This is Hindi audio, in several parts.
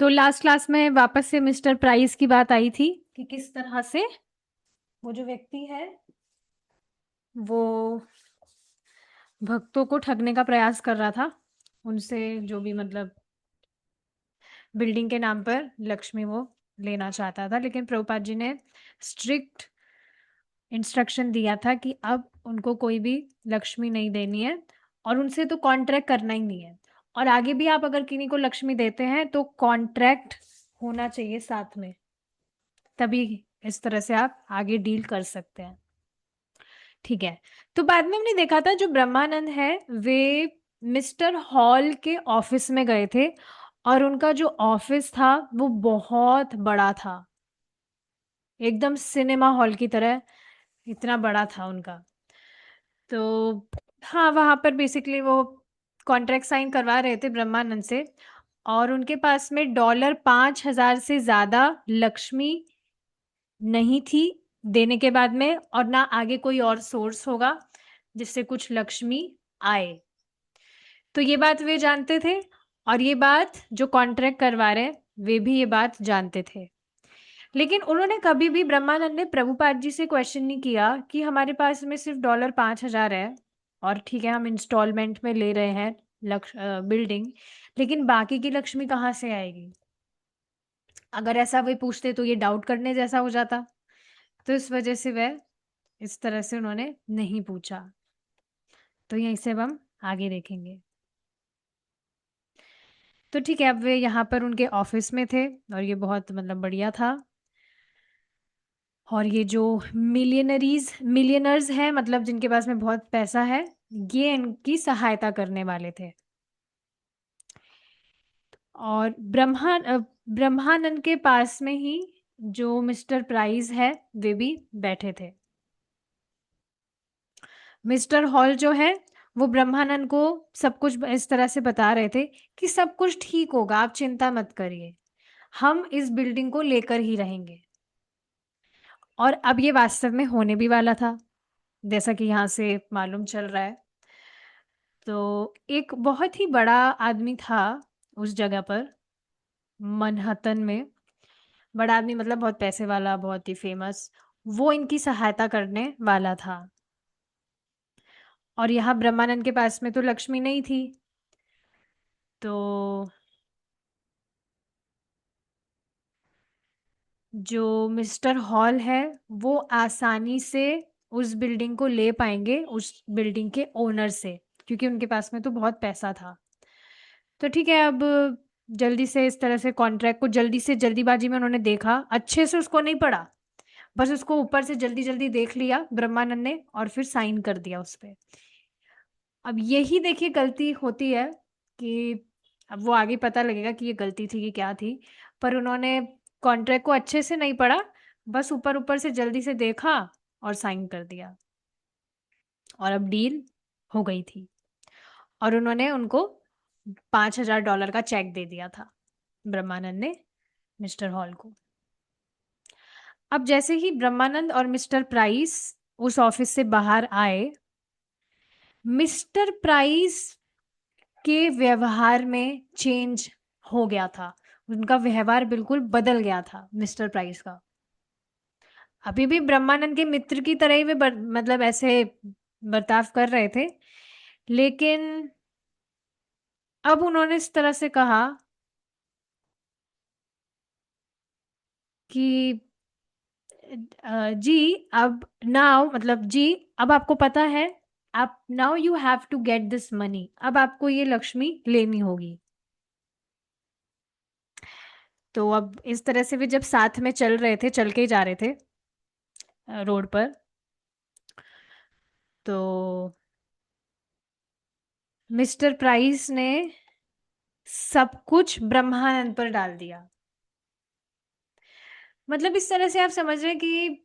तो लास्ट क्लास में वापस से मिस्टर प्राइस की बात आई थी कि किस तरह से वो जो व्यक्ति है वो भक्तों को ठगने का प्रयास कर रहा था। उनसे जो भी मतलब बिल्डिंग के नाम पर लक्ष्मी वो लेना चाहता था, लेकिन प्रभुपाद जी ने स्ट्रिक्ट इंस्ट्रक्शन दिया था कि अब उनको कोई भी लक्ष्मी नहीं देनी है और उनसे तो कॉन्ट्रैक्ट करना ही नहीं है। और आगे भी आप अगर किन्हीं को लक्ष्मी देते हैं तो कॉन्ट्रैक्ट होना चाहिए साथ में, तभी इस तरह से आप आगे डील कर सकते हैं। ठीक है। तो बाद में हमने देखा था जो ब्रह्मानंद है वे मिस्टर हॉल के ऑफिस में गए थे और उनका जो ऑफिस था वो बहुत बड़ा था, एकदम सिनेमा हॉल की तरह इतना बड़ा था उनका। तो हाँ, वहां पर बेसिकली वो कॉन्ट्रैक्ट साइन करवा रहे थे ब्रह्मानंद से और उनके पास में $5,000 से ज्यादा लक्ष्मी नहीं थी देने के बाद में, और ना आगे कोई और सोर्स होगा जिससे कुछ लक्ष्मी आए। तो ये बात वे जानते थे और ये बात जो कॉन्ट्रैक्ट करवा रहे हैं वे भी ये बात जानते थे। लेकिन उन्होंने कभी भी ब्रह्मानंद ने प्रभुपाद जी से क्वेश्चन नहीं किया कि हमारे पास में सिर्फ $5,000 है और ठीक है हम इंस्टॉलमेंट में ले रहे हैं बिल्डिंग, लेकिन बाकी की लक्ष्मी कहाँ से आएगी। अगर ऐसा वे पूछते तो ये डाउट करने जैसा हो जाता, तो इस वजह से वह इस तरह से उन्होंने नहीं पूछा। तो यहीं से अब हम आगे देखेंगे। तो ठीक है, अब वे यहाँ पर उनके ऑफिस में थे और ये बहुत मतलब बढ़िया था। और ये जो मिलियनर्स हैं, मतलब जिनके पास में बहुत पैसा है, ये इनकी सहायता करने वाले थे। और ब्रह्मानंद के पास में ही जो मिस्टर प्राइस है वे भी बैठे थे। मिस्टर हॉल जो है वो ब्रह्मानंद को सब कुछ इस तरह से बता रहे थे कि सब कुछ ठीक होगा, आप चिंता मत करिए, हम इस बिल्डिंग को लेकर ही रहेंगे। और अब ये वास्तव में होने भी वाला था, जैसा कि यहाँ से मालूम चल रहा है। तो एक बहुत ही बड़ा आदमी था उस जगह पर, मनहट्टन में। बड़ा आदमी मतलब बहुत पैसे वाला, बहुत ही फेमस, वो इनकी सहायता करने वाला था। और यहाँ ब्रह्मानंद के पास में तो लक्ष्मी नहीं थी, तो जो मिस्टर हॉल है वो आसानी से उस बिल्डिंग को ले पाएंगे उस बिल्डिंग के ओनर से, क्योंकि उनके पास में तो बहुत पैसा था। तो ठीक है, अब जल्दी से इस तरह से कॉन्ट्रैक्ट को जल्दी से जल्दीबाजी में उन्होंने देखा, अच्छे से उसको नहीं पढ़ा, बस उसको ऊपर से जल्दी जल्दी देख लिया ब्रह्मानंद ने और फिर साइन कर दिया उस पे। अब यही देखिए गलती होती है कि अब वो आगे पता लगेगा कि ये गलती थी कि क्या थी, पर उन्होंने कॉन्ट्रैक्ट को अच्छे से नहीं पढ़ा, बस ऊपर ऊपर से जल्दी से देखा और साइन कर दिया। और अब डील हो गई थी और उन्होंने उनको $5,000 का चेक दे दिया था, ब्रह्मानंद ने मिस्टर हॉल को। अब जैसे ही ब्रह्मानंद और मिस्टर प्राइस उस ऑफिस से बाहर आए, मिस्टर प्राइस के व्यवहार में चेंज हो गया था, उनका व्यवहार बिल्कुल बदल गया था मिस्टर प्राइस का। अभी भी ब्रह्मानंद के मित्र की तरह ही वे मतलब ऐसे बर्ताव कर रहे थे, लेकिन अब उन्होंने इस तरह से कहा कि जी अब नाउ मतलब जी अब आपको पता है, आप now you have to get this money, अब आपको ये लक्ष्मी लेनी होगी। तो अब इस तरह से वे जब साथ में चल रहे थे, चल के ही जा रहे थे रोड पर, तो मिस्टर प्राइस ने सब कुछ ब्रह्मानंद पर डाल दिया। मतलब इस तरह से आप समझ रहे हैं कि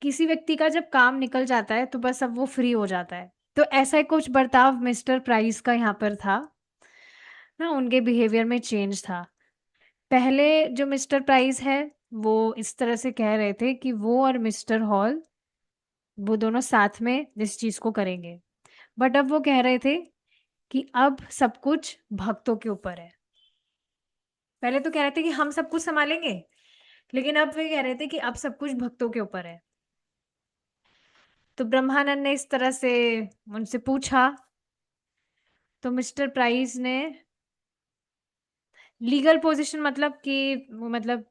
किसी व्यक्ति का जब काम निकल जाता है तो बस अब वो फ्री हो जाता है, तो ऐसा ही कुछ बर्ताव मिस्टर प्राइस का यहाँ पर था ना, उनके बिहेवियर में चेंज था। पहले जो मिस्टर प्राइस है वो इस तरह से कह रहे थे कि वो और मिस्टर हॉल वो दोनों साथ में इस चीज को करेंगे, बट अब वो कह रहे थे कि अब सब कुछ भक्तों के ऊपर है। पहले तो कह रहे थे कि हम सब कुछ सँभालेंगे, लेकिन अब वे कह रहे थे कि अब सब कुछ भक्तों के ऊपर है। तो ब्रह्मानंद ने इस तरह से उनसे पूछा, तो मिस्टर प्राइस ने लीगल पोज़ीशन मतलब कि वो मतलब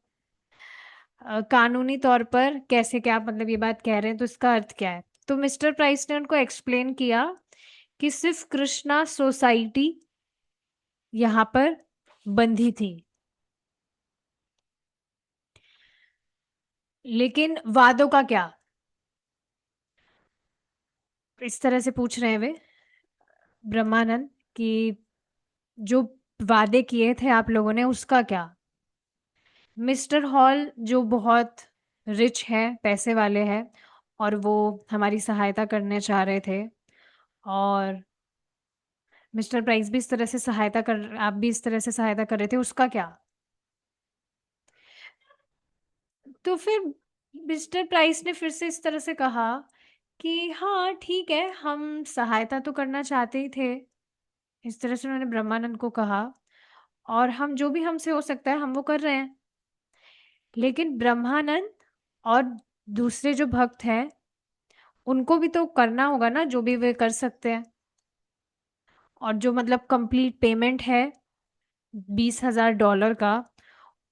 कानूनी तौर पर कैसे क्या मतलब ये बात कह रहे हैं तो इसका अर्थ क्या है? तो मिस्टर प्राइस ने उनको एक्सप्लेन किया कि सिर्फ़ कृष्णा सोसाइटी यहाँ पर बंधी थी। लेकिन वादों का क्या? इस तरह से पूछ रहे हैं वे ब्रह्मानंद कि जो वादे किए थे आप लोगों ने उसका क्या? मिस्टर हॉल जो बहुत रिच है, पैसे वाले हैं और वो हमारी सहायता करने चाह रहे थे और मिस्टर प्राइस भी इस तरह से सहायता कर आप भी इस तरह से सहायता कर रहे थे, उसका क्या? तो फिर मिस्टर प्राइस ने फिर से इस तरह से कहा कि हाँ, ठीक है, हम सहायता तो करना चाहते ही थे। इस तरह से उन्होंने ब्रह्मानंद को कहा और हम जो भी हमसे हो सकता है हम वो कर रहे हैं। लेकिन ब्रह्मानंद और दूसरे जो भक्त हैं, उनको भी तो करना होगा ना जो भी वे कर सकते हैं। और जो मतलब कंप्लीट पेमेंट है $20,000 का,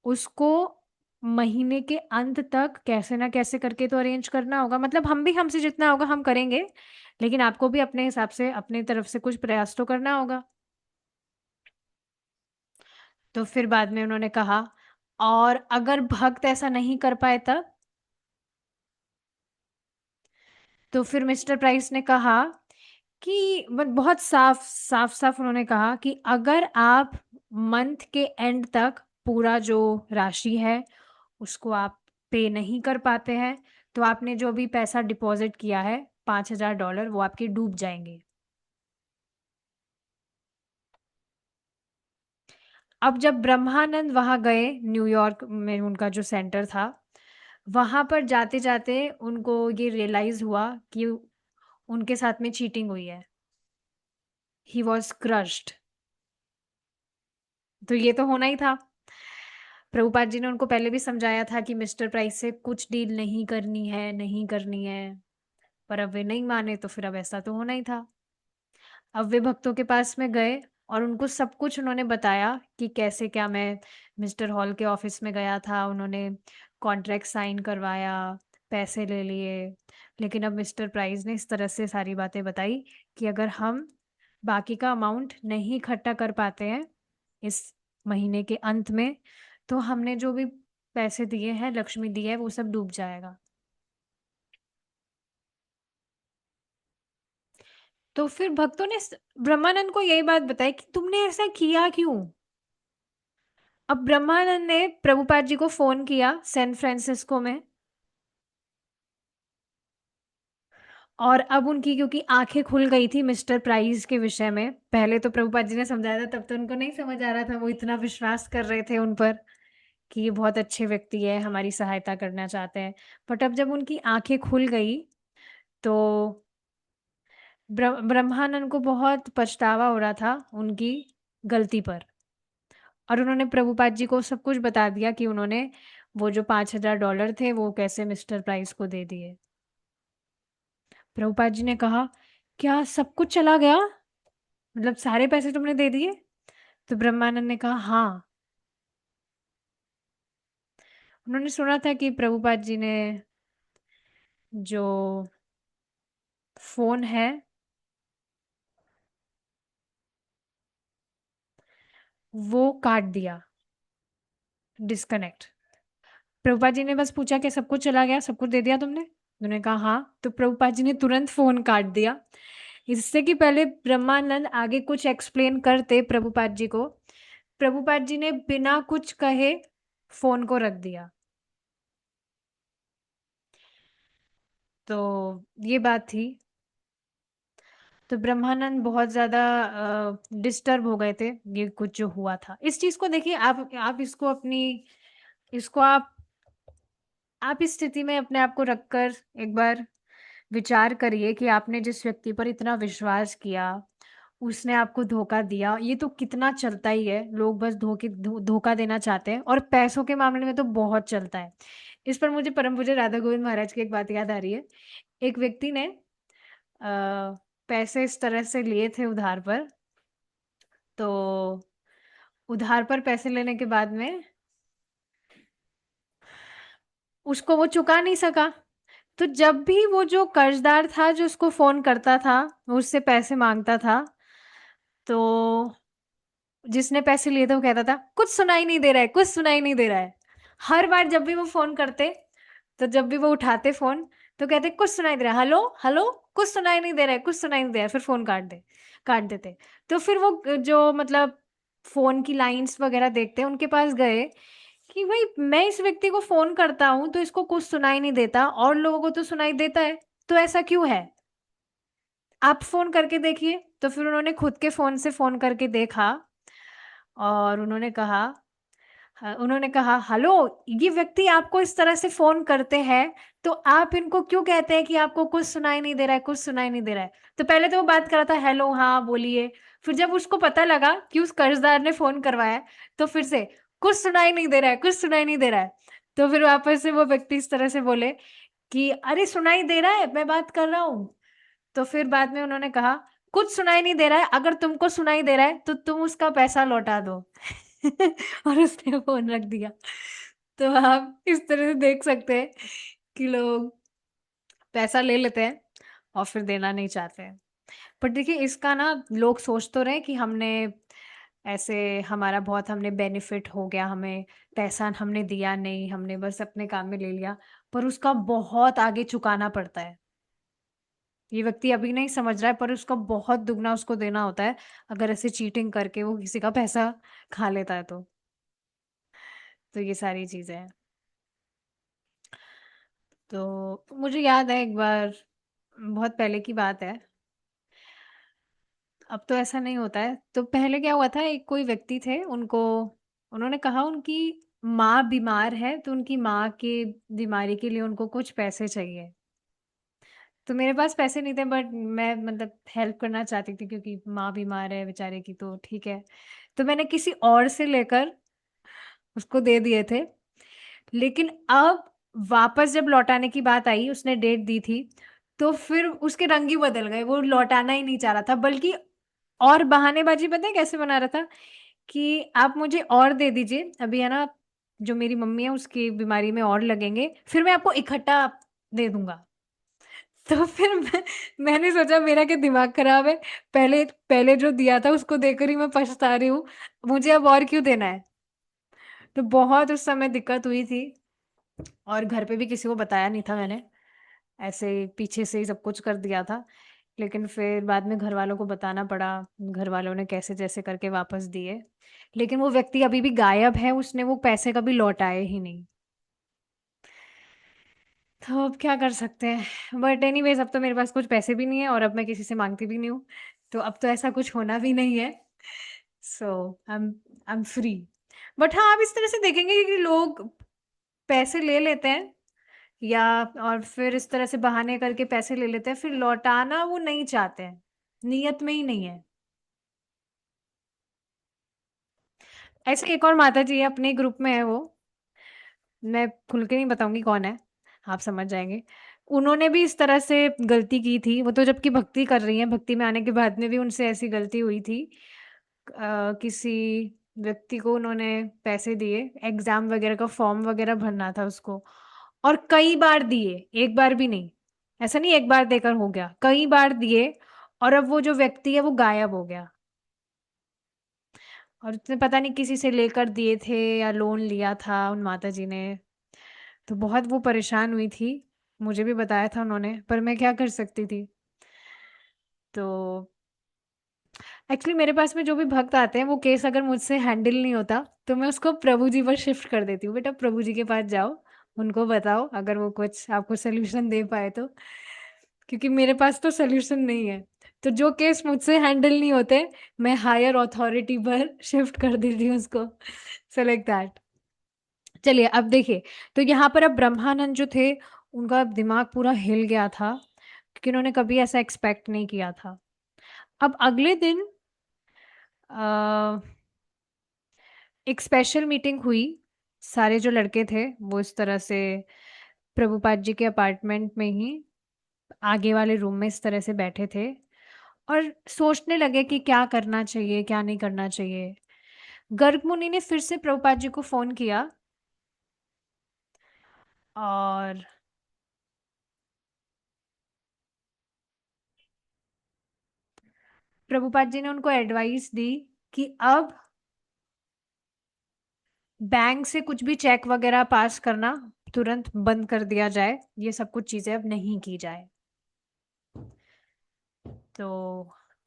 उसको महीने के अंत तक कैसे ना कैसे करके तो अरेंज करना होगा। मतलब हम भी हमसे जितना होगा हम करेंगे, लेकिन आपको भी अपने हिसाब से अपनी तरफ से कुछ प्रयास तो करना होगा। तो फिर बाद में उन्होंने कहा, और अगर भक्त ऐसा नहीं कर पाए तब? तो फिर मिस्टर प्राइस ने कहा कि बहुत साफ-साफ उन्होंने कहा कि अगर आप मंथ के एंड तक पूरा जो राशि है, उसको आप पे नहीं कर पाते हैं, तो आपने जो भी पैसा डिपॉज़िट किया है, $5,000 वो आपके डूब जाएँगे। अब जब ब्रह्मानंद वहाँ गए, न्यूयॉर्क में उनका जो सेंटर था, वहाँ पर जाते-जाते उनको ये रियलाइज़ हुआ कि उनके साथ में चीटिंग हुई है। He was crushed. तो ये तो होना ही था। प्रभुपाद जी ने उनको पहले भी समझाया था कि मिस्टर प्राइस से कुछ डील नहीं करनी है, नहीं करनी है, पर अब वे नहीं माने तो फिर अब ऐसा तो होना ही था। अब वे भक्तों के पास में गए और उनको सब कुछ उन्होंने बताया कि कैसे क्या मैं मिस्टर हॉल के ऑफिस में गया था, उन्होंने कॉन्ट्रैक्ट साइन करवाया, पैसे ले लिए। लेकिन अब मिस्टर प्राइस ने इस तरह से सारी बातें बताई कि अगर हम बाकी का अमाउंट नहीं इकट्ठा कर पाते हैं इस महीने के अंत में, तो हमने जो भी पैसे दिए हैं, लक्ष्मी दी है, वो सब डूब जाएगा। तो फिर भक्तों ने ब्रह्मानंद को यही बात बताई कि तुमने ऐसा किया क्यों? अब ब्रह्मानंद ने प्रभुपाद जी को फ़ोन किया सैन फ्रांसिस्को में और अब उनकी क्योंकि आँखें खुल गई थी मिस्टर प्राइस के विषय में। पहले तो प्रभुपाद जी ने समझाया था तब तो उनको नहीं समझ आ रहा था, वो इतना विश्वास कर रहे थे उन पर कि ये बहुत अच्छे व्यक्ति है, हमारी सहायता करना चाहते हैं। बट अब जब उनकी आँखें खुल गई तो ब्रह्मानंद को बहुत पछतावा हो रहा था उनकी गलती पर। और उन्होंने प्रभुपाद जी को सब कुछ बता दिया कि उन्होंने वो जो $5,000 थे वो कैसे मिस्टर प्राइस को दे दिए। प्रभुपाद जी ने कहा, "क्या सब कुछ चला गया? मतलब सारे पैसे तुमने दे दिए?" तो ब्रह्मानंद ने कहा, "हाँ।" उन्होंने सुना था कि प्रभुपाद जी ने जो फ़ोन है, वो काट दिया, डिस्कनेक्ट। प्रभुपाद जी ने बस पूछा कि सब कुछ चला गया, सब कुछ दे दिया तुमने? उन्होंने कहा हाँ, तो प्रभुपाद जी ने तुरंत फ़ोन काट दिया। इससे कि पहले ब्रह्मानंद आगे कुछ एक्सप्लेन करते प्रभुपाद जी को, प्रभुपाद जी ने बिना कुछ कहे फ़ोन को रख दिया। तो ये बात थी। तो ब्रह्मानंद बहुत ज़्यादा डिस्टर्ब हो गए थे, ये कुछ जो हुआ था। इस चीज़ को देखिए आप इसको अपनी इसको आप इस स्थिति में अपने आप को रखकर एक बार विचार करिए कि आपने जिस व्यक्ति पर इतना विश्वास किया उसने आपको धोखा दिया, ये तो कितना चलता ही है, लोग बस धोखा देना चाहते हैं और पैसों के मामले में तो बहुत चलता है। इस पर मुझे परम पूज्य राधा गोविंद महाराज की एक बात याद आ रही है। एक व्यक्ति ने पैसे इस तरह से लिए थे उधार पर, तो उधार पर पैसे लेने के बाद में उसको वो चुका नहीं सका। तो जब भी वो जो कर्जदार था जो उसको फ़ोन करता था, वो उससे पैसे माँगता था, तो जिसने पैसे लिए थे वो कहता था, "कुछ सुनाई नहीं दे रहा है, कुछ सुनाई नहीं दे रहा है।" हर बार जब भी वो फ़ोन करते, तो जब भी वो उठाते फ़ोन, तो कहते, "कुछ सुनाई दे रहा है, हेलो, हेलो, कुछ सुनाई नहीं दे रहा है, कुछ सुनाई नहीं दे रहा है।" फिर फ़ोन काट देते। तो फिर वो जो मतलब फ़ोन की लाइन्स वगैरह देखते हैं, उनके पास गए कि भई मैं इस व्यक्ति को फ़ोन करता हूँ, तो इसको कुछ सुनाई नहीं देता और लोगों को तो सुनाई देता है, तो ऐसा क्यों है? आप फ़ोन करके देखिए। तो फिर उन्होंने खुद के फ़ोन से फ़ोन करके देखा और उन्होंने कहा, "हेलो, ये व्यक्ति आपको इस तरह से फ़ोन करते हैं, तो आप इनको क्यों कहते हैं कि आपको कुछ सुनाई नहीं दे रहा है, कुछ सुनाई नहीं दे रहा है?" तो पहले तो वो बात कर रहा था, "हेलो, हाँ, बोलिए।" फिर जब उसको पता लगा कि उस कर्ज़दार ने फ़ोन करवाया है, तो फिर से, "कुछ सुनाई नहीं दे रहा है, कुछ सुनाई नहीं दे रहा है।" तो फिर वापस से वो व्यक्ति इस तरह से बोले कि, "अरे! सुनाई दे रहा है, मैं बात कर रहा हूँ।" तो फिर बाद में उन्होंने कहा, "कुछ सुनाई नहीं दे रहा है, अगर तुमको सुनाई दे रहा है, तो तुम उसका पैसा लौटा दो।" और उसने फ़ोन रख दिया। तो आप इस तरह से देख सकते हैं कि लोग पैसा ले लेते हैं और फिर देना नहीं चाहते हैं। पर देखिए इसका ना लोग सोच तो रहे हैं कि हमने ऐसे हमारा बहुत हमने बेनिफिट हो गया, हमें पैसा हमने दिया नहीं, हमने बस अपने काम में ले लिया, पर उसका बहुत आगे चुकाना पड़ता है। ये व्यक्ति अभी नहीं समझ रहा है पर उसका बहुत दुगना उसको देना होता है, अगर ऐसे चीटिंग करके वो किसी का पैसा खा लेता है तो। तो ये सारी चीज़ें हैं। तो मुझे याद है एक बार बहुत पहले की बात है, अब तो ऐसा नहीं होता है। तो पहले क्या हुआ था एक कोई व्यक्ति थे उनको उन्होंने कहा उनकी माँ बीमार है, तो उनकी माँ की बीमारी के लिए उनको कुछ पैसे चाहिए। तो मेरे पास पैसे नहीं थे बट मैं मतलब हेल्प करना चाहती थी क्योंकि माँ बीमार है बेचारे की तो ठीक है। तो मैंने किसी और से लेकर उसको दे दिए थे। लेकिन अब वापस जब लौटाने की बात आई, उसने डेट दी थी, तो फिर उसके रंग ही बदल गए, वो लौटाना ही नहीं चाह रहा था बल्कि और बहानेबाज़ी पता है कैसे बना रहा था कि आप मुझे और दे दीजिए, अभी है ना जो मेरी मम्मी है उसकी बीमारी में और लगेंगे, फिर मैं आपको इकट्ठा दे दूँगा। तो फिर मैंने सोचा मेरा क्या दिमाग खराब है, पहले पहले जो दिया था उसको देकर ही मैं पछता रही हूँ, मुझे अब और क्यों देना है? तो बहुत उस समय दिक्कत हुई थी और घर पे भी किसी को बताया नहीं था मैंने, ऐसे ही पीछे से ही सब कुछ कर दिया था। लेकिन फिर बाद में घरवालों को बताना पड़ा, घरवालों ने कैसे-जैसे करके वापस दिए। लेकिन वो व्यक्ति अभी भी गायब है, उसने वो पैसे कभी लौटाए ही नहीं। तो अब क्या कर सकते हैं? बट एनीवेज़ अब तो मेरे पास कुछ पैसे भी नहीं है और अब मैं किसी से माँगती भी नहीं हूँ। तो अब तो ऐसा कुछ होना भी नहीं है। सो आई एम फ्री। बट हाँ, आप इस तरह से देखेंगे कि लोग पैसे ले लेते हैं या और फिर इस तरह से बहाने करके पैसे ले लेते हैं, फिर लौटाना वो नहीं चाहते हैं, नियत में ही नहीं है। ऐसे एक और माताजी है, अपने ग्रुप में है वो, मैं खुल के नहीं बताऊँगी कौन है, आप समझ जाएँगे। उन्होंने भी इस तरह से गलती की थी, वो तो जबकि भक्ति कर रही हैं, भक्ति में आने के बाद में भी उनसे ऐसी गलती हुई थी। किसी व्यक्ति को उन्होंने पैसे दिए, एग्ज़ाम वगैरह का फॉर्म वगैरह भरना था उसको और कई बार दिए, एक बार भी नहीं। ऐसा नहीं एक बार देकर हो गया, कई बार दिए और अब वो जो व्यक्ति है वो गायब हो गया और उसने पता नहीं किसी से लेकर दिए थे या लोन लिया था उन माताजी ने, तो बहुत वो परेशान हुई थी। मुझे भी बताया था उन्होंने, पर मैं क्या कर सकती थी? तो एक्चुअली मेरे पास में जो भी भक्त आते हैं, वो केस अगर मुझसे हैंडल नहीं होता, तो मैं उसको प्रभु जी पर शिफ्ट कर देती हूँ। बेटा प्रभु जी के पास जाओ, उनको बताओ अगर वो कुछ आपको सॉल्यूशन दे पाए तो। क्योंकि मेरे पास तो सॉल्यूशन नहीं है। तो जो केस मुझसे हैंडल नहीं होते, मैं हायर अथॉरिटी पर शिफ्ट कर देती हूँ उसको। So like that. चलिए अब देखिए, तो यहाँ पर अब ब्रह्मानंद जो थे, उनका दिमाग पूरा हिल गया था, क्योंकि उन्होंने कभी ऐसा एक्सपेक्ट नहीं किया था। अब अगले दिन अ, एक स्पेशल मीटिंग हुई। सारे जो लड़के थे वो इस तरह से प्रभुपाद जी के अपार्टमेंट में ही आगे वाले रूम में इस तरह से बैठे थे और सोचने लगे कि क्या करना चाहिए क्या नहीं करना चाहिए। गर्ग मुनि ने फिर से प्रभुपाद जी को फोन किया और प्रभुपाद जी ने उनको एडवाइस दी कि अब बैंक से कुछ भी चेक वगैरह पास करना तुरंत बंद कर दिया जाए, ये सब कुछ चीजें अब नहीं की जाए। तो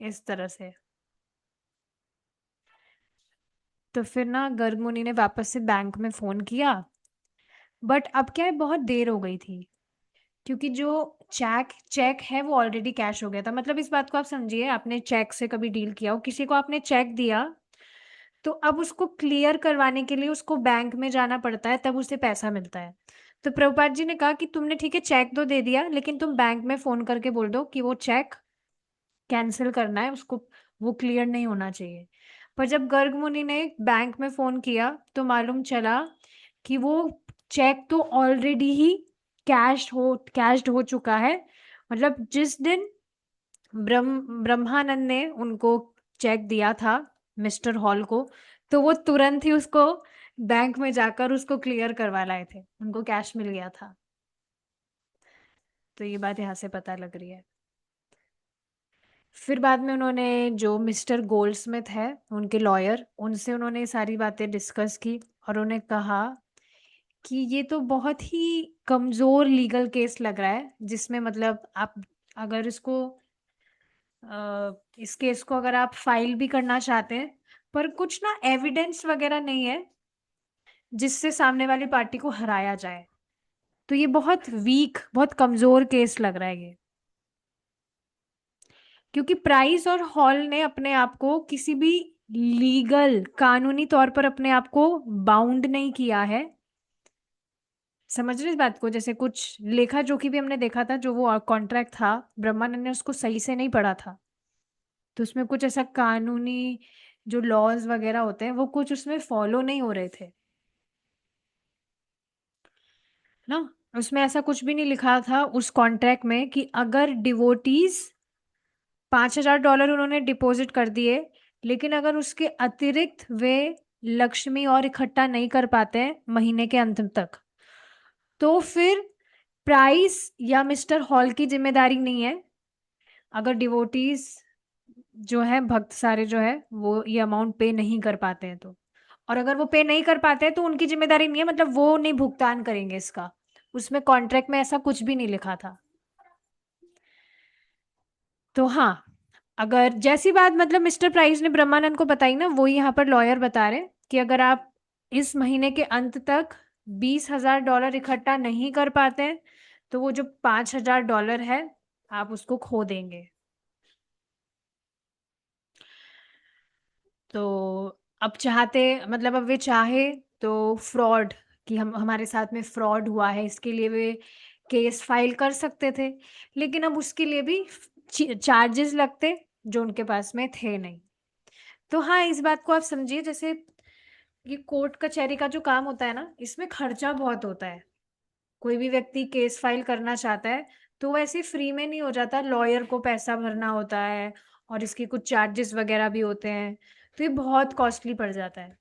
इस तरह से तो फिर ना गर्ग मुनि ने वापस से बैंक में फोन किया, बट अब क्या है बहुत देर हो गई थी क्योंकि जो चेक चेक है वो ऑलरेडी कैश हो गया था। मतलब इस बात को आप समझिए, आपने चेक से कभी डील किया हो, किसी को आपने चेक दिया तो अब उसको क्लियर करवाने के लिए उसको बैंक में जाना पड़ता है, तब उसे पैसा मिलता है। तो प्रभुपाद जी ने कहा कि तुमने ठीक है चेक तो दे दिया, लेकिन तुम बैंक में फोन करके बोल दो कि वो चेक कैंसिल करना है उसको, वो क्लियर नहीं होना चाहिए। पर जब गर्ग मुनि ने बैंक में फोन किया तो मालूम चला कि वो चेक तो ऑलरेडी ही कैश्ड हो चुका है। मतलब जिस दिन ब्रह्मानंद ने उनको चेक दिया था मिस्टर हॉल को, तो वो तुरंत ही उसको बैंक में जाकर उसको क्लियर करवा लाए थे, उनको कैश मिल गया था। तो ये बात यहाँ से पता लग रही है। फिर बाद में उन्होंने जो मिस्टर गोल्डस्मिथ है उनके लॉयर, उनसे उन्होंने सारी बातें डिस्कस की और उन्हें कहा कि ये तो बहुत ही कमजोर लीगल केस लग रहा है, जिसमें मतलब आप अगर इस केस को अगर आप फाइल भी करना चाहते हैं पर कुछ ना एविडेंस वगैरह नहीं है जिससे सामने वाली पार्टी को हराया जाए, तो ये बहुत वीक बहुत कमजोर केस लग रहा है ये। क्योंकि प्राइस और हॉल ने अपने आप को किसी भी लीगल कानूनी तौर पर अपने आप को बाउंड नहीं किया है। समझ रहे इस बात को? जैसे कुछ लेखा जोखी भी हमने देखा था, जो वो कॉन्ट्रैक्ट था ब्रह्मानंद ने उसको सही से नहीं पढ़ा था, तो उसमें कुछ ऐसा कानूनी जो लॉज वगैरह होते हैं वो कुछ उसमें फॉलो नहीं हो रहे थे ना। उसमें ऐसा कुछ भी नहीं लिखा था उस कॉन्ट्रैक्ट में कि अगर डिवोटीज $5,000 उन्होंने डिपॉजिट कर दिए, लेकिन अगर उसके अतिरिक्त वे लक्ष्मी और इकट्ठा नहीं कर पाते हैं महीने के अंत तक, तो फिर प्राइस या मिस्टर हॉल की जिम्मेदारी नहीं है। अगर डिवोटीज जो है भक्त सारे जो है वो ये अमाउंट पे नहीं कर पाते हैं तो, और अगर वो पे नहीं कर पाते हैं तो उनकी जिम्मेदारी नहीं है, मतलब वो नहीं भुगतान करेंगे इसका। उसमें कॉन्ट्रैक्ट में ऐसा कुछ भी नहीं लिखा था। तो हाँ, अगर जैसी बात मतलब मिस्टर प्राइस ने ब्रह्मानंद को बताई ना, वो यहाँ पर लॉयर बता रहे कि अगर आप इस महीने के अंत तक $20,000 इकट्ठा नहीं कर पाते हैं तो वो जो $5,000 है आप उसको खो देंगे। तो अब चाहते मतलब अब वे चाहे तो फ्रॉड, कि हम हमारे साथ में फ्रॉड हुआ है इसके लिए वे केस फाइल कर सकते थे, लेकिन अब उसके लिए भी चार्जेस लगते जो उनके पास में थे नहीं। तो हाँ, इस बात को आप समझिए, जैसे ये कोर्ट कचहरी का जो काम होता है ना, इसमें खर्चा बहुत होता है। कोई भी व्यक्ति केस फाइल करना चाहता है तो वैसे फ्री में नहीं हो जाता, लॉयर को पैसा भरना होता है और इसके कुछ चार्जेस वगैरह भी होते हैं, तो ये बहुत कॉस्टली पड़ जाता है।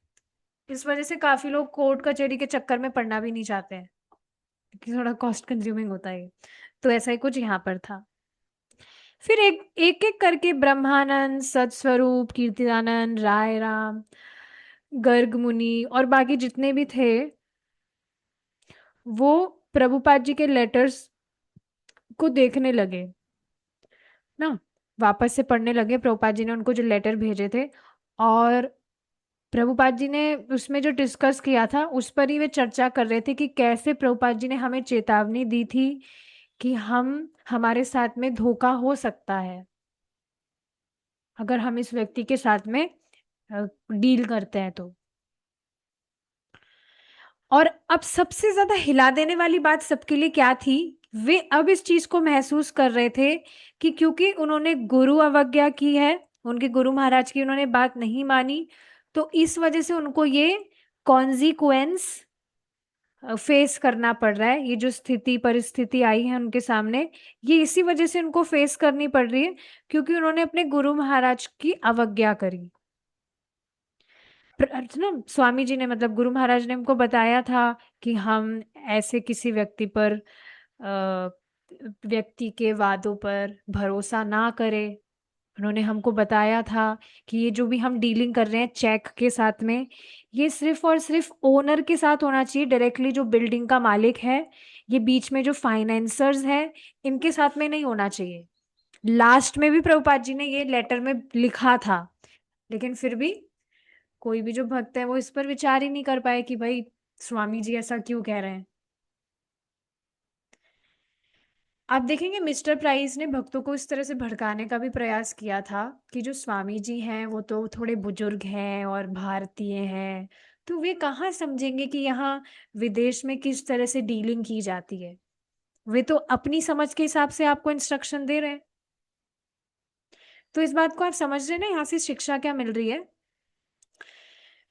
इस वजह से काफी लोग कोर्ट कचहरी के चक्कर में पड़ना भी नहीं चाहते हैं, क्योंकि थोड़ा कॉस्ट कंज्यूमिंग होता है ये। तो ऐसा ही कुछ यहाँ पर था। फिर एक एक एक करके ब्रह्मानंद, सत्स्वरूप, कीर्तिदानंद, राय राम, गर्ग मुनि और बाकी जितने भी थे, वो प्रभुपाद जी के लेटर्स को देखने लगे ना, वापस से पढ़ने लगे प्रभुपाद जी ने उनको जो लेटर भेजे थे। और प्रभुपाद जी ने उसमें जो डिस्कस किया था उस पर ही वे चर्चा कर रहे थे कि कैसे प्रभुपाद जी ने हमें चेतावनी दी थी कि हम हमारे साथ में धोखा हो सकता है अगर हम इस व्यक्ति के साथ में डील करते हैं तो। और अब सबसे ज्यादा हिला देने वाली बात सबके लिए क्या थी, वे अब इस चीज को महसूस कर रहे थे कि क्योंकि उन्होंने गुरु अवज्ञा की है, उनके गुरु महाराज की उन्होंने बात नहीं मानी, तो इस वजह से उनको ये कॉन्सिक्वेंस फेस करना पड़ रहा है। ये जो स्थिति परिस्थिति आई है उनके सामने, ये इसी वजह से उनको फेस करनी पड़ रही है क्योंकि उन्होंने अपने गुरु महाराज की अवज्ञा करी। ना स्वामी जी ने मतलब गुरु महाराज ने हमको बताया था कि हम ऐसे किसी व्यक्ति पर व्यक्ति के वादों पर भरोसा ना करें। उन्होंने हमको बताया था कि ये जो भी हम डीलिंग कर रहे हैं चेक के साथ में, ये सिर्फ और सिर्फ ओनर के साथ होना चाहिए, डायरेक्टली जो बिल्डिंग का मालिक है, ये बीच में जो फाइनेंसर्स है इनके साथ में नहीं होना चाहिए। लास्ट में भी प्रभुपाद जी ने ये लेटर में लिखा था, लेकिन फिर भी कोई भी जो भक्त है वो इस पर विचार ही नहीं कर पाए कि भाई स्वामी जी ऐसा क्यों कह रहे हैं। आप देखेंगे मिस्टर प्राइस ने भक्तों को इस तरह से भड़काने का भी प्रयास किया था कि जो स्वामी जी हैं वो तो थोड़े बुजुर्ग हैं और भारतीय हैं, तो वे कहाँ समझेंगे कि यहाँ विदेश में किस तरह से डीलिंग की जाती है। वे तो अपनी समझ के हिसाब से आपको इंस्ट्रक्शन दे रहे हैं। तो इस बात को आप समझ रहे हैं ना, यहाँ से शिक्षा क्या मिल रही है।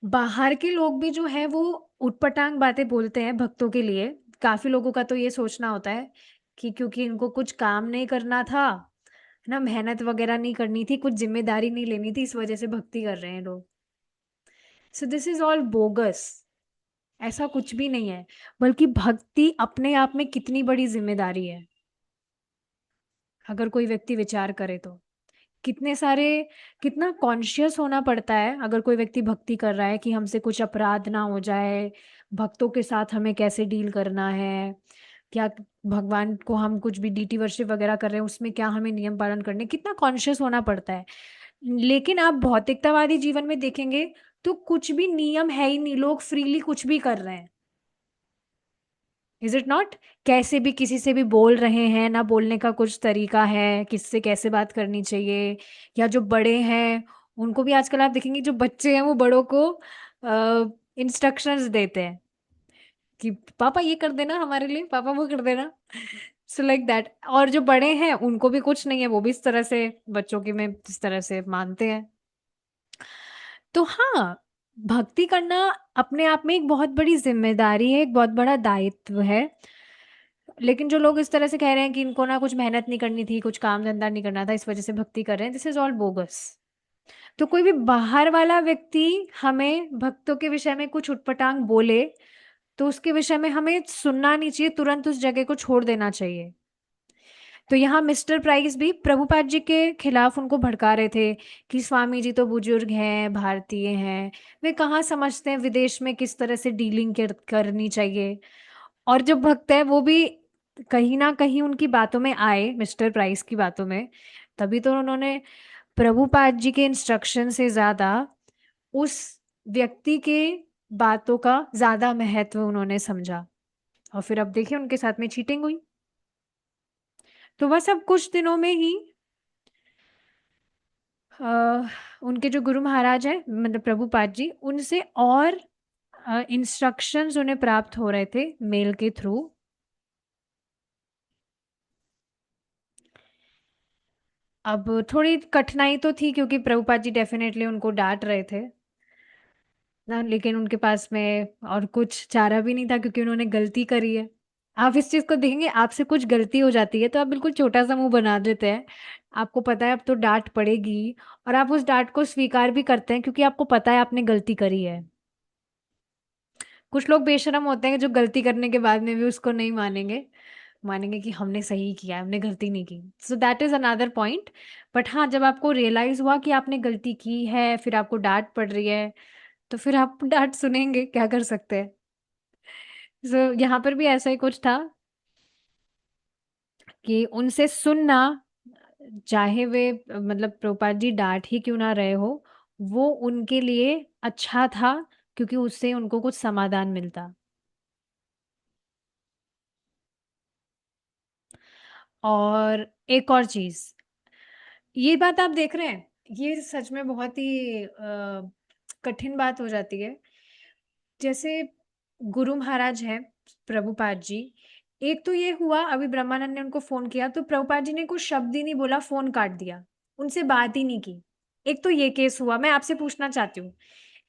बाहर के लोग भी जो है वो उटपटांग बातें बोलते हैं भक्तों के लिए। काफी लोगों का तो ये सोचना होता है कि क्योंकि इनको कुछ काम नहीं करना था ना, मेहनत वगैरह नहीं करनी थी, कुछ जिम्मेदारी नहीं लेनी थी, इस वजह से भक्ति कर रहे हैं लोग। So this is all bogus. ऐसा कुछ भी नहीं है, बल्कि भक्ति अपने आप में कितनी बड़ी जिम्मेदारी है। अगर कोई व्यक्ति विचार करे तो कितने सारे, कितना कॉन्शियस होना पड़ता है अगर कोई व्यक्ति भक्ति कर रहा है कि हमसे कुछ अपराध ना हो जाए, भक्तों के साथ हमें कैसे डील करना है, क्या भगवान को हम कुछ भी डीटी वर्शिप वगैरह कर रहे हैं उसमें क्या हमें नियम पालन करने, कितना कॉन्शियस होना पड़ता है। लेकिन आप भौतिकतावादी जीवन में देखेंगे तो कुछ भी नियम है ही नहीं, लोग फ्रीली कुछ भी कर रहे हैं। Is it not? कैसे भी किसी से भी बोल रहे हैं, ना बोलने का कुछ तरीका है, किससे कैसे बात करनी चाहिए। या जो बड़े हैं उनको भी आजकल आप देखेंगे, जो बच्चे हैं वो बड़ों को इंस्ट्रक्शंस देते हैं कि पापा ये कर देना हमारे लिए, पापा वो कर देना। So like that. और जो बड़े हैं उनको भी कुछ नहीं है, वो भी इस तरह से बच्चों की में इस तरह से मानते हैं। तो हाँ, भक्ति करना अपने आप में एक बहुत बड़ी जिम्मेदारी है, एक बहुत बड़ा दायित्व है। लेकिन जो लोग इस तरह से कह रहे हैं कि इनको ना कुछ मेहनत नहीं करनी थी, कुछ काम धंधा नहीं करना था, इस वजह से भक्ति कर रहे हैं, दिस इज ऑल बोगस। तो कोई भी बाहर वाला व्यक्ति हमें भक्तों के विषय में कुछ उटपटांग बोले तो उसके विषय में हमें सुनना नहीं चाहिए, तुरंत उस जगह को छोड़ देना चाहिए। तो यहाँ मिस्टर प्राइस भी प्रभुपाद जी के खिलाफ उनको भड़का रहे थे कि स्वामी जी तो बुजुर्ग हैं, भारतीय हैं, वे कहाँ समझते हैं विदेश में किस तरह से डीलिंग करनी चाहिए। और जो भक्त है वो भी कहीं ना कहीं उनकी बातों में आए, मिस्टर प्राइस की बातों में, तभी तो उन्होंने प्रभुपाद जी के इंस्ट्रक्शन से ज्यादा उस व्यक्ति के बातों का ज्यादा महत्व उन्होंने समझा। और फिर अब देखिए उनके साथ में चीटिंग हुई। तो बस अब कुछ दिनों में ही उनके जो गुरु महाराज हैं मतलब प्रभुपाद जी, उनसे और इंस्ट्रक्शंस उन्हें प्राप्त हो रहे थे मेल के थ्रू। अब थोड़ी कठिनाई तो थी क्योंकि प्रभुपाद जी डेफिनेटली उनको डांट रहे थे ना, लेकिन उनके पास में और कुछ चारा भी नहीं था क्योंकि उन्होंने गलती करी है। आप इस चीज को देखेंगे, आपसे कुछ गलती हो जाती है तो आप बिल्कुल छोटा सा मुंह बना देते हैं। आपको पता है अब तो डांट पड़ेगी, और आप उस डांट को स्वीकार भी करते हैं क्योंकि आपको पता है आपने गलती करी है। कुछ लोग बेशरम होते हैं जो गलती करने के बाद में भी उसको नहीं मानेंगे, मानेंगे कि हमने सही किया, हमने गलती नहीं की। So that is another point. But हाँ, जब आपको रियलाइज हुआ कि आपने गलती की है, फिर आपको डांट पड़ रही है, तो फिर आप डांट सुनेंगे, क्या कर सकते हैं। सो यहाँ पर भी ऐसा ही कुछ था कि उनसे सुनना, चाहे वे मतलब प्रभुपाद जी डांट ही क्यों ना रहे हो, वो उनके लिए अच्छा था क्योंकि उससे उनको कुछ समाधान मिलता। और एक और चीज, ये बात आप देख रहे हैं, ये सच में बहुत ही कठिन बात हो जाती है। जैसे गुरु महाराज हैं प्रभुपाद जी। एक तो ये हुआ, अभी ब्रह्मानंद ने उनको फोन किया तो प्रभुपाद जी ने कुछ शब्द ही नहीं बोला, फोन काट दिया, उनसे बात ही नहीं की। एक तो ये केस हुआ, मैं आपसे पूछना चाहती हूँ।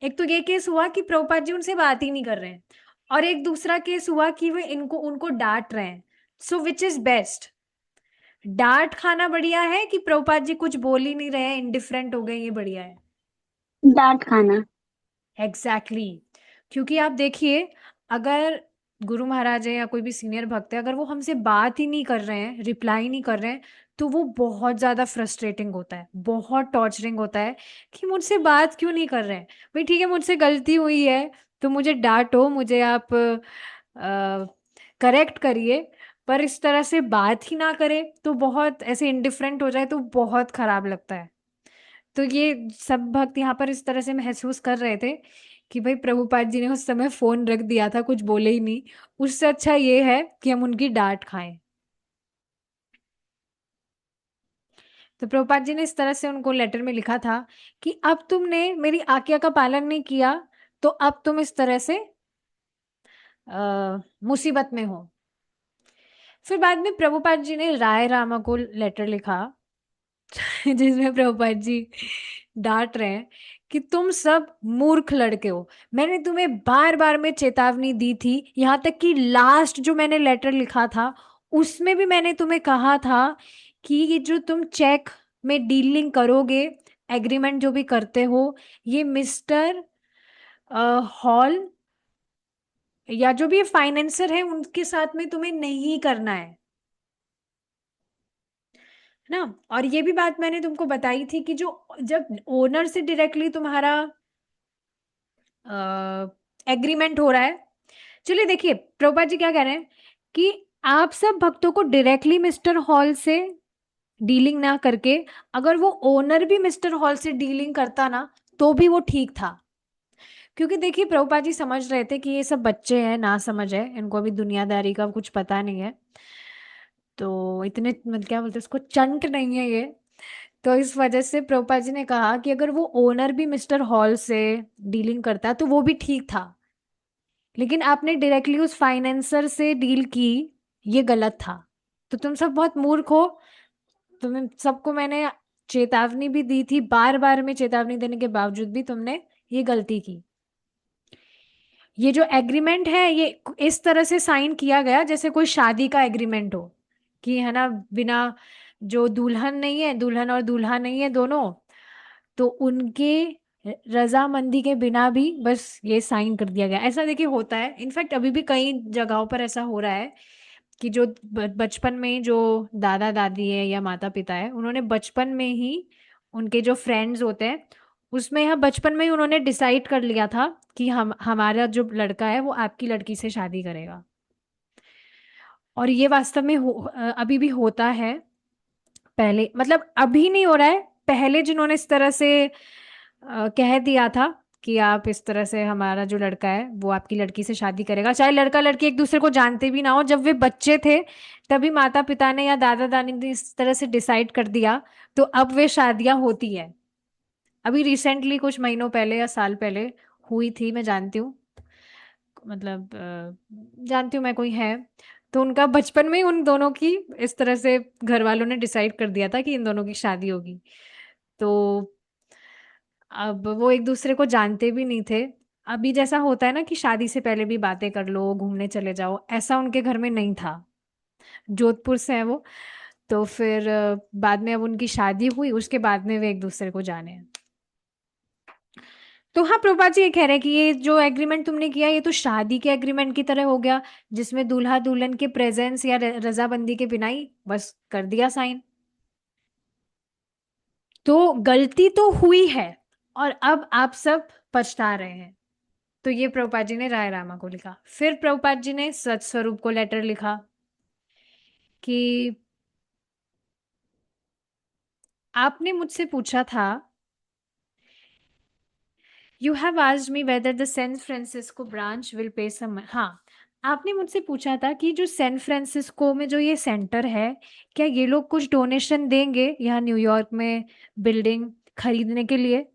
एक तो ये केस हुआ कि प्रभुपाद जी उनसे बात ही नहीं कर रहे हैं, और एक दूसरा केस हुआ कि वे इनको उनको डांट रहे हैं। सो विच इज बेस्ट? डांट खाना बढ़िया है कि प्रभुपाद जी कुछ बोल ही नहीं रहे हैं, इंडिफरेंट हो गए, ये बढ़िया है? डांट खाना। Exactly exactly. क्योंकि आप देखिए, अगर गुरु महाराज है या कोई भी सीनियर भक्त है, अगर वो हमसे बात ही नहीं कर रहे हैं, रिप्लाई नहीं कर रहे हैं, तो वो बहुत ज्यादा फ्रस्ट्रेटिंग होता है, बहुत टॉर्चरिंग होता है कि मुझसे बात क्यों नहीं कर रहे हैं। भाई ठीक है, मुझसे गलती हुई है तो मुझे डांटो, मुझे आप करेक्ट करिए, पर इस तरह से बात ही ना करे तो बहुत ऐसे इंडिफरेंट हो जाए तो बहुत खराब लगता है। तो ये सब भक्त यहाँ पर इस तरह से महसूस कर रहे थे कि भाई प्रभुपाद जी ने उस समय फोन रख दिया था, कुछ बोले ही नहीं, उससे अच्छा ये है कि हम उनकी डांट खाएं। तो प्रभुपाद जी ने इस तरह से उनको लेटर में लिखा था कि अब तुमने मेरी आज्ञा का पालन नहीं किया, तो अब तुम इस तरह से मुसीबत में हो। फिर बाद में प्रभुपाद जी ने राय रामा को लेटर लिखा जिसमें प्रभुपाद जी डांट रहे हैं कि तुम सब मूर्ख लड़के हो, मैंने तुम्हें बार बार में चेतावनी दी थी, यहाँ तक कि लास्ट जो मैंने लेटर लिखा था उसमें भी मैंने तुम्हें कहा था कि ये जो तुम चेक में डीलिंग करोगे, एग्रीमेंट जो भी करते हो, ये मिस्टर हॉल या जो भी फाइनेंसर है उनके साथ में तुम्हें नहीं करना है ना। और ये भी बात मैंने तुमको बताई थी कि जो जब ओनर से डायरेक्टली तुम्हारा एग्रीमेंट हो रहा है, चलिए देखिए प्रभुपाद जी क्या कह रहे हैं कि आप सब भक्तों को डायरेक्टली मिस्टर हॉल से डीलिंग ना करके, अगर वो ओनर भी मिस्टर हॉल से डीलिंग करता ना, तो भी वो ठीक था। क्योंकि देखिए प्रभुपाद जी समझ रहे थे कि ये सब बच्चे हैं, ना समझ है इनको, अभी दुनियादारी का कुछ पता नहीं है, तो इतने मतलब क्या बोलते हैं उसको, चंट नहीं है ये। तो इस वजह से प्रभुपाद जी ने कहा कि अगर वो ओनर भी मिस्टर हॉल से डीलिंग करता तो वो भी ठीक था, लेकिन आपने डायरेक्टली उस फाइनेंसर से डील की, ये गलत था। तो तुम सब बहुत मूर्ख हो, तुम सबको मैंने चेतावनी भी दी थी, बार बार में चेतावनी देने के बावजूद भी तुमने ये गलती की। ये जो एग्रीमेंट है ये इस तरह से साइन किया गया जैसे कोई शादी का एग्रीमेंट हो, कि है ना, बिना, जो दुल्हन नहीं है, दुल्हन और दूल्हा नहीं है दोनों, तो उनके रजामंदी के बिना भी बस ये साइन कर दिया गया। ऐसा देखिए होता है, इनफैक्ट अभी भी कई जगहों पर ऐसा हो रहा है कि जो बचपन में जो दादा दादी है या माता पिता है, उन्होंने बचपन में ही उनके जो फ्रेंड्स होते हैं उसमें, यहाँ बचपन में ही उन्होंने डिसाइड कर लिया था कि हम हमारा जो लड़का है वो आपकी लड़की से शादी करेगा। और ये वास्तव में अभी भी होता है। पहले मतलब अभी नहीं हो रहा है, पहले जिन्होंने इस तरह से कह दिया था कि आप इस तरह से, हमारा जो लड़का है वो आपकी लड़की से शादी करेगा, चाहे लड़का लड़की एक दूसरे को जानते भी ना हो, जब वे बच्चे थे तभी माता पिता ने या दादा दादी ने इस तरह से डिसाइड कर दिया, तो अब वे शादियां होती है। अभी रिसेंटली कुछ महीनों पहले या साल पहले हुई थी, मैं जानती हूँ, मतलब जानती हूँ मैं, कोई है, तो उनका बचपन में ही उन दोनों की इस तरह से घर वालों ने डिसाइड कर दिया था कि इन दोनों की शादी होगी। तो अब वो एक दूसरे को जानते भी नहीं थे। अभी जैसा होता है ना कि शादी से पहले भी बातें कर लो, घूमने चले जाओ, ऐसा उनके घर में नहीं था। जोधपुर से है वो। तो फिर बाद में अब उनकी शादी हुई, उसके बाद में वे एक दूसरे को जाने। तो हाँ, प्रभुपाद जी ये कह रहे हैं कि ये जो एग्रीमेंट तुमने किया ये तो शादी के एग्रीमेंट की तरह हो गया, जिसमें दूल्हा दुल्हन के प्रेजेंस या रजाबंदी के बिना ही बस कर दिया साइन। तो गलती तो हुई है और अब आप सब पछता रहे हैं। तो ये प्रभुपाद जी ने राय रामा को लिखा। फिर प्रभुपाद जी ने सच स्वरूप को लेटर लिखा कि आपने मुझसे पूछा था, you have asked me whether the San Francisco branch will pay some, हाँ, आपने मुझसे पूछा था कि जो सैन फ्रांसिस्को में जो ये सेंटर है, क्या ये लोग कुछ डोनेशन देंगे यहाँ न्यूयॉर्क में बिल्डिंग खरीदने के लिए?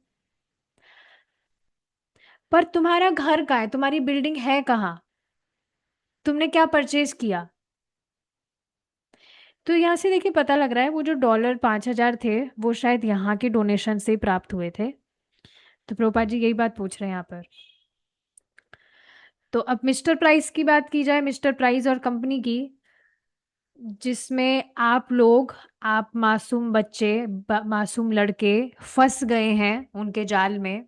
पर तुम्हारा घर कहाँ है, तुम्हारी बिल्डिंग है कहाँ, तुमने क्या परचेज किया? तो यहाँ से देखिए पता लग रहा है वो जो डॉलर 5,000 थे वो शायद यहाँ के डोनेशन से प्राप्त हुए थे। तो प्रभुपाद जी यही बात पूछ रहे हैं यहाँ पर। तो अब मिस्टर प्राइस की बात की जाए, मिस्टर प्राइस और कंपनी की, जिसमें आप लोग, आप मासूम बच्चे, मासूम लड़के फंस गए हैं उनके जाल में।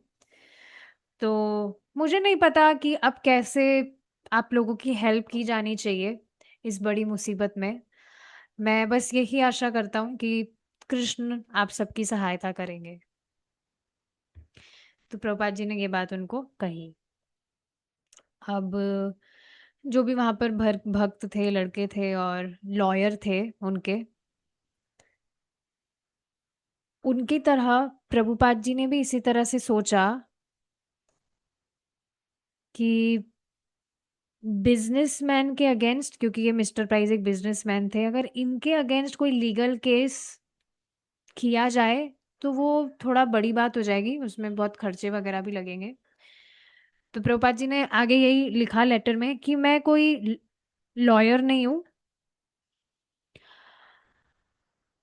तो मुझे नहीं पता कि अब कैसे आप लोगों की हेल्प की जानी चाहिए इस बड़ी मुसीबत में। मैं बस यही आशा करता हूँ कि कृष्ण आप सबकी सहायता करेंगे। तो प्रभुपाद जी ने ये बात उनको कही। अब जो भी वहां पर भक्त थे, लड़के थे और लॉयर थे उनके, उनकी तरह प्रभुपाद जी ने भी इसी तरह से सोचा कि बिजनेसमैन के अगेंस्ट, क्योंकि ये मिस्टर प्राइस एक बिजनेसमैन थे, अगर इनके अगेंस्ट कोई लीगल केस किया जाए तो वो थोड़ा बड़ी बात हो जाएगी, उसमें बहुत खर्चे वगैरह भी लगेंगे। तो प्रभुपाद जी ने आगे यही लिखा लेटर में कि मैं कोई लॉयर नहीं हूँ,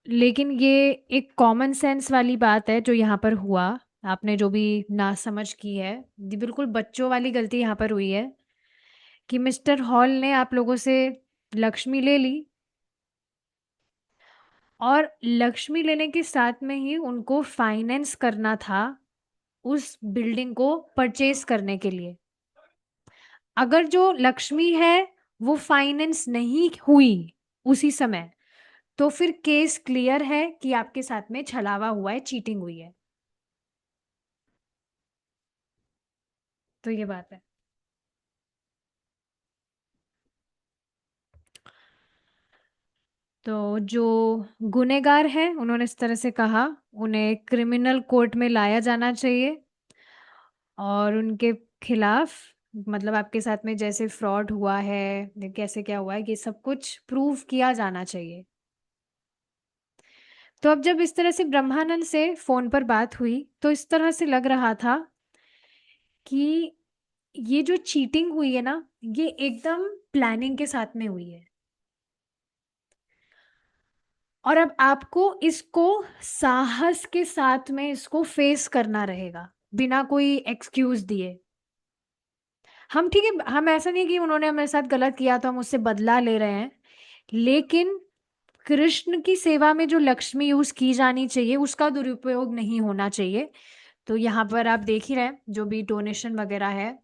लेकिन ये एक कॉमन सेंस वाली बात है जो यहाँ पर हुआ। आपने जो भी नासमझ की है, ये बिल्कुल बच्चों वाली गलती यहाँ पर हुई है कि मिस्टर हॉल ने आप लोगों से लक्ष्मी ले ली, और लक्ष्मी लेने के साथ में ही उनको फाइनेंस करना था उस बिल्डिंग को परचेज करने के लिए। अगर जो लक्ष्मी है वो फाइनेंस नहीं हुई उसी समय, तो फिर केस क्लियर है कि आपके साथ में छलावा हुआ है, चीटिंग हुई है। तो ये बात है। तो जो गुनेगार हैं उन्होंने इस तरह से कहा, उन्हें क्रिमिनल कोर्ट में लाया जाना चाहिए और उनके खिलाफ, मतलब आपके साथ में जैसे फ्रॉड हुआ है, कैसे क्या हुआ है, ये सब कुछ प्रूव किया जाना चाहिए। तो अब जब इस तरह से ब्रह्मानंद से फोन पर बात हुई तो इस तरह से लग रहा था कि ये जो चीटिंग हुई है ना, ये एकदम प्लानिंग के साथ में हुई है, और अब आपको इसको साहस के साथ में इसको फेस करना रहेगा बिना कोई एक्सक्यूज दिए। हम ठीक है, हम ऐसा नहीं कि उन्होंने हमारे साथ गलत किया तो हम उससे बदला ले रहे हैं, लेकिन कृष्ण की सेवा में जो लक्ष्मी यूज की जानी चाहिए उसका दुरुपयोग नहीं होना चाहिए। तो यहाँ पर आप देख ही रहे हैं जो भी डोनेशन वगैरह है,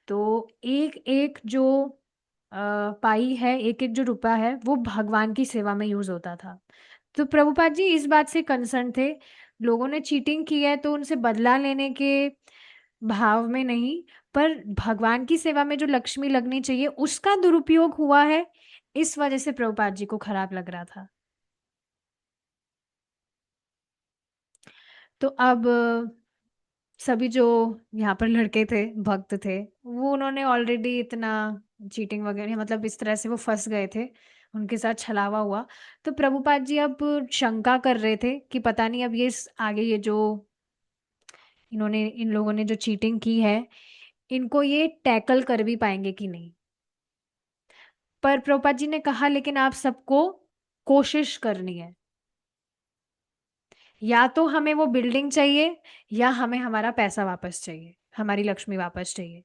तो एक एक जो पाई है, एक एक जो रुपया है वो भगवान की सेवा में यूज होता था। तो प्रभुपाद जी इस बात से कंसर्न थे, लोगों ने चीटिंग की है तो उनसे बदला लेने के भाव में नहीं, पर भगवान की सेवा में जो लक्ष्मी लगनी चाहिए उसका दुरुपयोग हुआ है, इस वजह से प्रभुपाद जी को खराब लग रहा था। तो अब सभी जो यहाँ पर लड़के थे, भक्त थे, वो उन्होंने ऑलरेडी इतना चीटिंग वगैरह, मतलब इस तरह से वो फंस गए थे, उनके साथ छलावा हुआ। तो प्रभुपाद जी अब शंका कर रहे थे कि पता नहीं अब ये आगे ये जो इन्होंने, इन लोगों ने जो चीटिंग की है, इनको ये टैकल कर भी पाएंगे कि नहीं। पर प्रभुपाद जी ने कहा लेकिन आप सबको कोशिश करनी है, या तो हमें वो बिल्डिंग चाहिए या हमें हमारा पैसा वापस चाहिए, हमारी लक्ष्मी वापस चाहिए।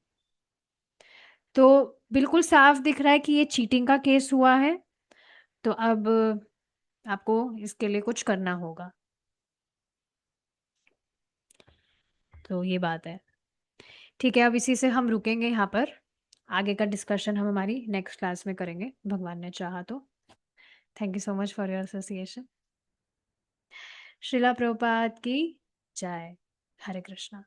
तो बिल्कुल साफ दिख रहा है कि ये चीटिंग का केस हुआ है, तो अब आपको इसके लिए कुछ करना होगा। तो ये बात है। ठीक है, अब इसी से हम रुकेंगे यहाँ पर, आगे का डिस्कशन हम हमारी नेक्स्ट क्लास में करेंगे भगवान ने चाहा तो। Thank you so much for your association. Srila Prabhupada की जय। हरे कृष्णा।